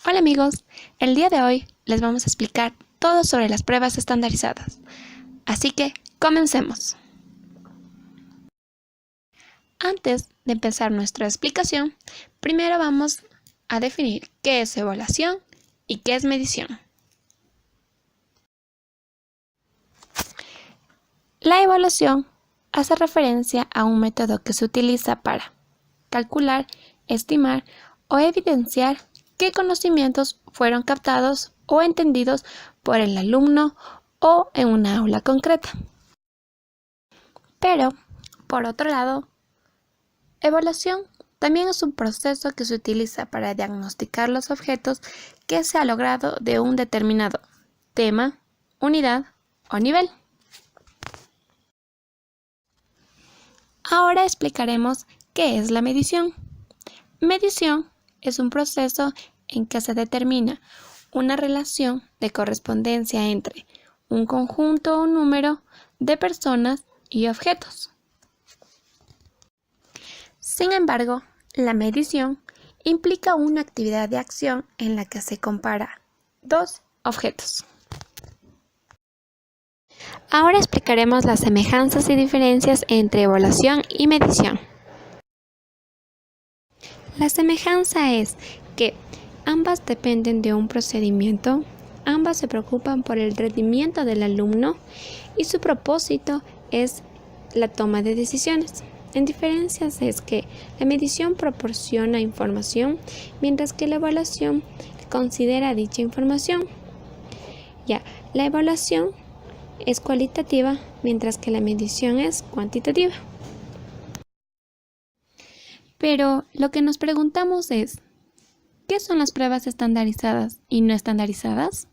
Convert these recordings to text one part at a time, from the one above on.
Hola amigos, el día de hoy les vamos a explicar todo sobre las pruebas estandarizadas. Así que comencemos. Antes de empezar nuestra explicación, primero vamos a definir qué es evaluación y qué es medición. La evaluación hace referencia a un método que se utiliza para calcular, estimar o evidenciar qué conocimientos fueron captados o entendidos por el alumno o en una aula concreta. Pero, por otro lado, evaluación también es un proceso que se utiliza para diagnosticar los objetos que se ha logrado de un determinado tema, unidad o nivel. Ahora explicaremos qué es la medición. Medición es un proceso en que se determina una relación de correspondencia entre un conjunto o número de personas y objetos. Sin embargo, la medición implica una actividad de acción en la que se compara dos objetos. Ahora explicaremos las semejanzas y diferencias entre evaluación y medición. La semejanza es que ambas dependen de un procedimiento, ambas se preocupan por el rendimiento del alumno y su propósito es la toma de decisiones. En diferencias es que la medición proporciona información, mientras que la evaluación considera dicha información. La evaluación es cualitativa, mientras que la medición es cuantitativa. Pero lo que nos preguntamos es, ¿qué son las pruebas estandarizadas y no estandarizadas?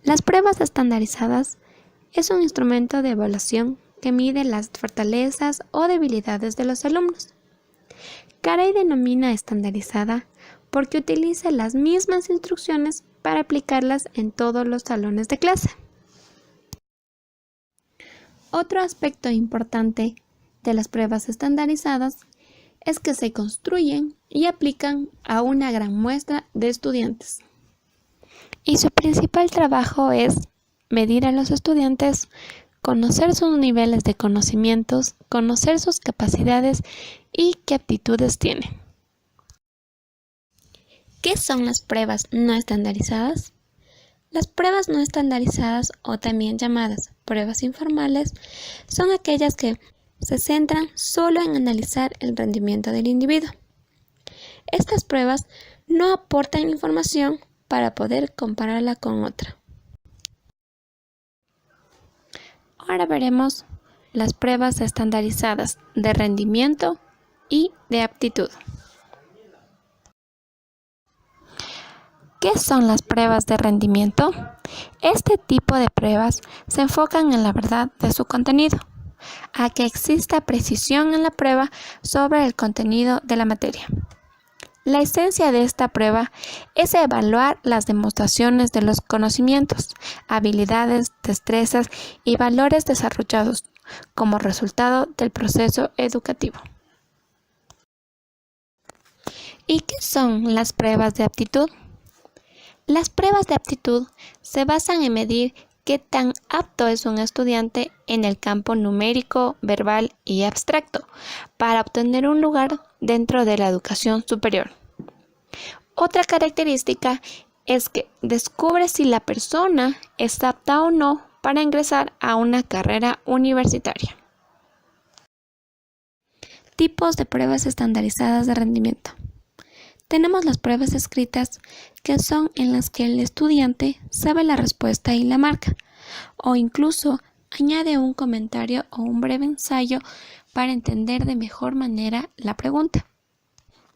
Las pruebas estandarizadas es un instrumento de evaluación que mide las fortalezas o debilidades de los alumnos. Carey denomina estandarizada porque utiliza las mismas instrucciones para aplicarlas en todos los salones de clase. Otro aspecto importante de las pruebas estandarizadas es que se construyen y aplican a una gran muestra de estudiantes. Y su principal trabajo es medir a los estudiantes, conocer sus niveles de conocimientos, conocer sus capacidades y qué aptitudes tienen. ¿Qué son las pruebas no estandarizadas? Las pruebas no estandarizadas, o también llamadas pruebas informales, son aquellas que se centran solo en analizar el rendimiento del individuo. Estas pruebas no aportan información para poder compararla con otra. Ahora veremos las pruebas estandarizadas de rendimiento y de aptitud. ¿Qué son las pruebas de rendimiento? Este tipo de pruebas se enfocan en la verdad de su contenido, a que exista precisión en la prueba sobre el contenido de la materia. La esencia de esta prueba es evaluar las demostraciones de los conocimientos, habilidades, destrezas y valores desarrollados como resultado del proceso educativo. ¿Y qué son las pruebas de aptitud? Las pruebas de aptitud se basan en medir qué tan apto es un estudiante en el campo numérico, verbal y abstracto para obtener un lugar dentro de la educación superior. Otra característica es que descubre si la persona es apta o no para ingresar a una carrera universitaria. Tipos de pruebas estandarizadas de rendimiento. Tenemos las pruebas escritas, que son en las que el estudiante sabe la respuesta y la marca, o incluso añade un comentario o un breve ensayo para entender de mejor manera la pregunta.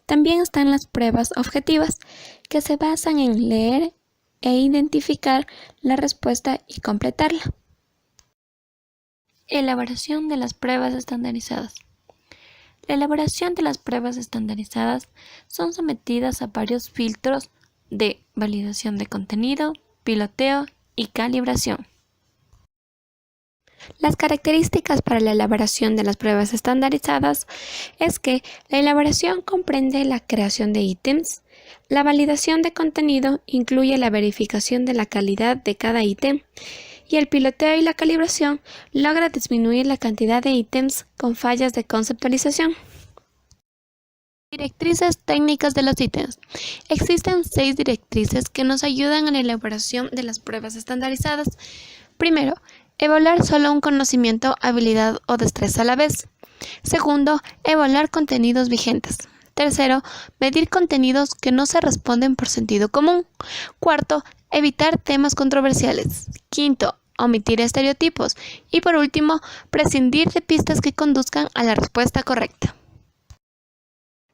También están las pruebas objetivas, que se basan en leer e identificar la respuesta y completarla. Elaboración de las pruebas estandarizadas. La elaboración de las pruebas estandarizadas son sometidas a varios filtros de validación de contenido, piloteo y calibración. Las características para la elaboración de las pruebas estandarizadas es que la elaboración comprende la creación de ítems, la validación de contenido incluye la verificación de la calidad de cada ítem, y el piloteo y la calibración logra disminuir la cantidad de ítems con fallas de conceptualización. Directrices técnicas de los ítems. Existen 6 directrices que nos ayudan a la elaboración de las pruebas estandarizadas. Primero, evaluar solo un conocimiento, habilidad o destreza a la vez. Segundo, evaluar contenidos vigentes. Tercero, medir contenidos que no se responden por sentido común. Cuarto, evitar temas controversiales. Quinto, omitir estereotipos. Y por último, prescindir de pistas que conduzcan a la respuesta correcta.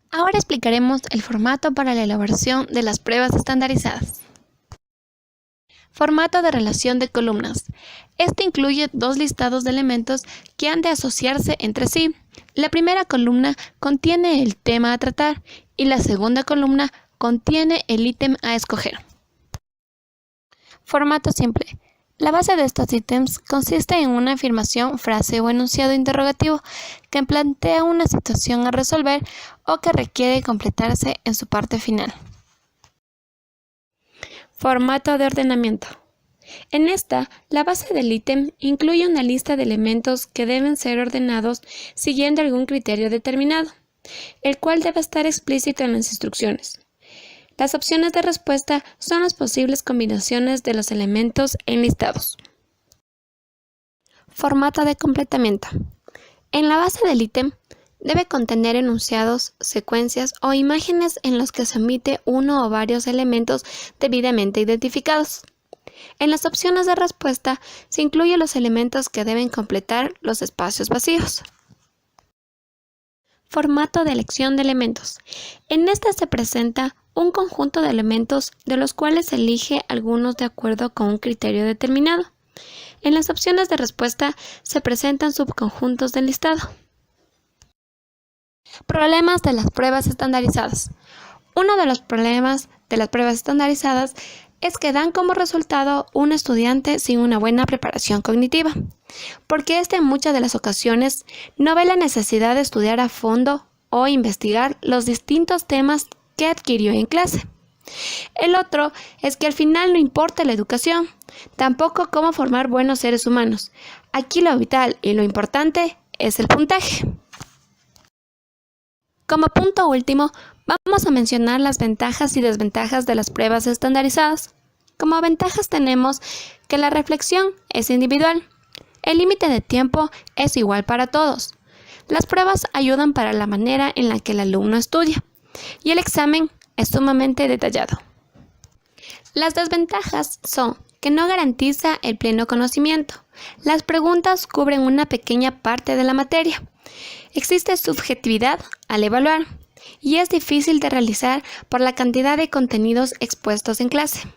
Ahora explicaremos el formato para la elaboración de las pruebas estandarizadas. Formato de relación de columnas. Este incluye 2 listados de elementos que han de asociarse entre sí. La primera columna contiene el tema a tratar y la segunda columna contiene el ítem a escoger. Formato simple. La base de estos ítems consiste en una afirmación, frase o enunciado interrogativo que plantea una situación a resolver o que requiere completarse en su parte final. Formato de ordenamiento. En esta, la base del ítem incluye una lista de elementos que deben ser ordenados siguiendo algún criterio determinado, el cual debe estar explícito en las instrucciones. Las opciones de respuesta son las posibles combinaciones de los elementos enlistados. Formato de completamiento. En la base del ítem debe contener enunciados, secuencias o imágenes en los que se omite uno o varios elementos debidamente identificados. En las opciones de respuesta se incluyen los elementos que deben completar los espacios vacíos. Formato de elección de elementos. En este se presenta un conjunto de elementos de los cuales se elige algunos de acuerdo con un criterio determinado. En las opciones de respuesta se presentan subconjuntos del listado. Problemas de las pruebas estandarizadas. Uno de los problemas de las pruebas estandarizadas es que dan como resultado un estudiante sin una buena preparación cognitiva, porque en muchas de las ocasiones no ve la necesidad de estudiar a fondo o investigar los distintos temas que adquirió en clase. El otro es que al final no importa la educación, tampoco cómo formar buenos seres humanos. Aquí lo vital y lo importante es el puntaje. Como punto último, vamos a mencionar las ventajas y desventajas de las pruebas estandarizadas. Como ventajas tenemos que la reflexión es individual, el límite de tiempo es igual para todos, las pruebas ayudan para la manera en la que el alumno estudia y el examen es sumamente detallado. Las desventajas son que no garantiza el pleno conocimiento, las preguntas cubren una pequeña parte de la materia, existe subjetividad al evaluar y es difícil de realizar por la cantidad de contenidos expuestos en clase.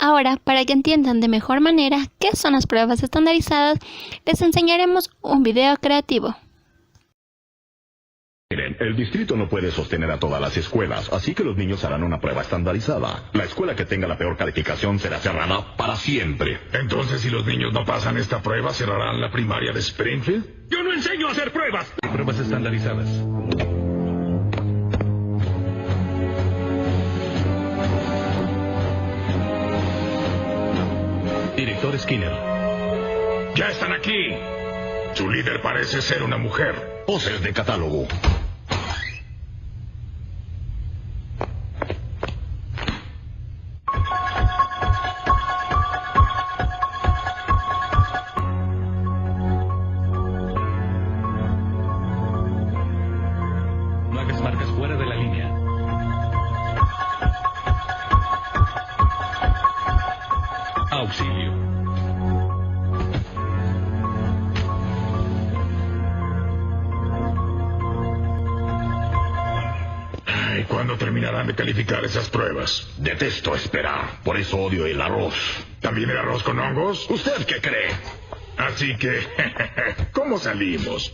Ahora, para que entiendan de mejor manera qué son las pruebas estandarizadas, les enseñaremos un video creativo. Miren, el distrito no puede sostener a todas las escuelas, así que los niños harán una prueba estandarizada. La escuela que tenga la peor calificación será cerrada para siempre. Entonces, si los niños no pasan esta prueba, ¿cerrarán la primaria de Springfield? ¡Yo no enseño a hacer pruebas! Pruebas estandarizadas. Director Skinner. ¡Ya están aquí! Su líder parece ser una mujer. Poses de catálogo. No hagas marcas fuera de la línea. Auxilio. Ay, ¿cuándo terminarán de calificar esas pruebas? Detesto esperar, por eso odio el arroz. ¿También el arroz con hongos? ¿Usted qué cree? Así que, ¿cómo salimos?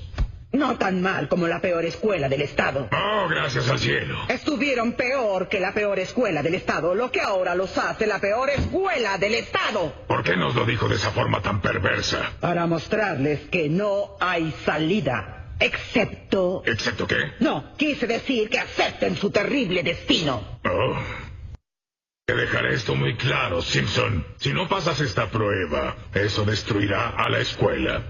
No tan mal como la peor escuela del estado. Oh, gracias al cielo. Estuvieron peor que la peor escuela del estado, lo que ahora los hace la peor escuela del estado. ¿Por qué nos lo dijo de esa forma tan perversa? Para mostrarles que no hay salida. Excepto... ¿Excepto qué? No, quise decir que acepten su terrible destino. Oh. Te dejaré esto muy claro, Simpson. Si no pasas esta prueba, eso destruirá a la escuela.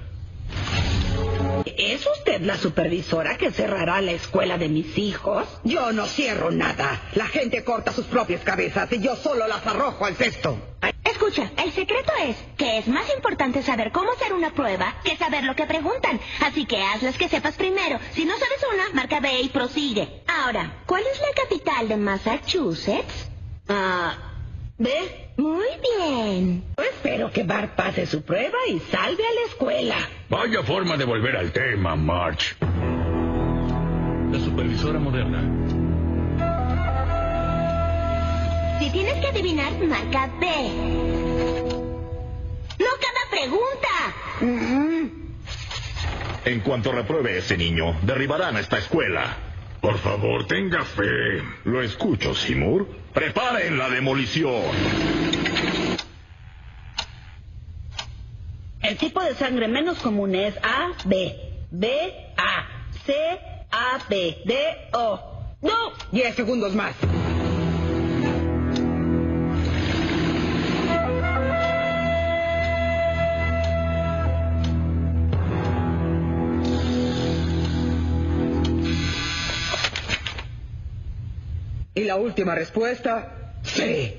¿Es usted la supervisora que cerrará la escuela de mis hijos? Yo no cierro nada. La gente corta sus propias cabezas y yo solo las arrojo al cesto. Escucha, el secreto es que es más importante saber cómo hacer una prueba que saber lo que preguntan. Así que haz las que sepas primero. Si no sabes una, marca B y prosigue. Ahora, ¿cuál es la capital de Massachusetts? ¿Ve? Muy bien. Espero que Bart pase su prueba y salve a la escuela. Vaya forma de volver al tema, Marge. La supervisora moderna. Si tienes que adivinar, marca B. ¡No cada pregunta! En cuanto repruebe ese niño, derribarán a esta escuela. Por favor, tenga fe. Lo escucho, Seymour. ¡Preparen la demolición! El tipo de sangre menos común es AB, BA, CAB, DO. ¡No! 10 segundos más. Y la última respuesta, sí.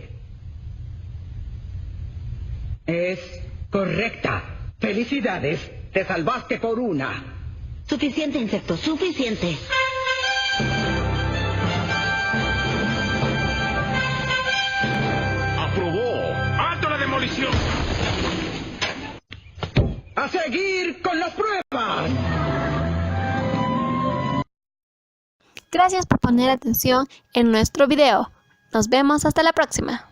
Es correcta. Felicidades, te salvaste por una. Suficiente, insecto, suficiente. ¡Aprobó! ¡Alto la demolición! ¡A seguir con las pruebas! Gracias por poner atención en nuestro video. Nos vemos hasta la próxima.